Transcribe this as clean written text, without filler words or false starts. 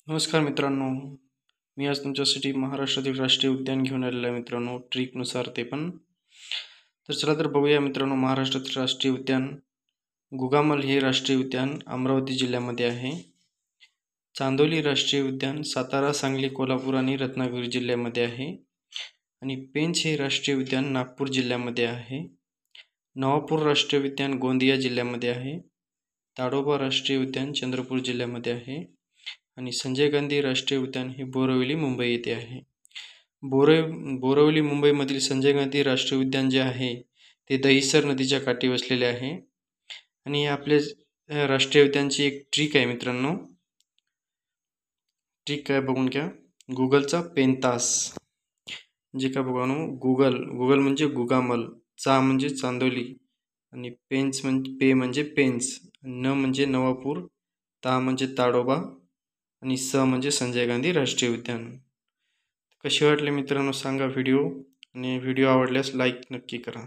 नमस्कार मित्रांनो, मी आज तुमच्यासाठी महाराष्ट्रातील राष्ट्रीय उद्यान घेऊन आलेलो आहे मित्रांनो, ट्रिपनुसार ते पण. तर चला तर बघूया मित्रांनो, महाराष्ट्रातील राष्ट्रीय उद्यान गुगामल हे राष्ट्रीय उद्यान अमरावती जिल्ह्यामध्ये आहे. चांदोली राष्ट्रीय उद्यान सातारा, सांगली, कोल्हापूर आणि रत्नागिरी जिल्ह्यामध्ये आहे. आणि पेंच हे राष्ट्रीय उद्यान नागपूर जिल्ह्यामध्ये आहे. नवापूर राष्ट्रीय उद्यान गोंदिया जिल्ह्यामध्ये आहे. ताडोबा राष्ट्रीय उद्यान चंद्रपूर जिल्ह्यामध्ये आहे. आणि संजय गांधी राष्ट्रीय उद्यान हे बोरिवली मुंबई येथे आहे. बोरिवली मुंबईमधील संजय गांधी राष्ट्रीय उद्यान जे आहे ते दहिसर नदीच्या काठी वसलेले आहे. आणि आपल्या राष्ट्रीय उद्यानची एक ट्रिक आहे मित्रांनो. ट्रिक काय बघून घ्या. गुगलचा पेनतास म्हणजे का बघा गुगल म्हणजे गुगामल, चा म्हणजे चांदोली, आणि पेंच म्हणजे पे म्हणजे पेंच, न म्हणजे नवापूर, ता म्हणजे ताडोबा, आणि स म्हणजे संजय गांधी राष्ट्रीय उद्यान. कसे वाटले मित्रांनो सांगा व्हिडिओ, आणि व्हिडिओ आवडल्यास लाईक नक्की करा.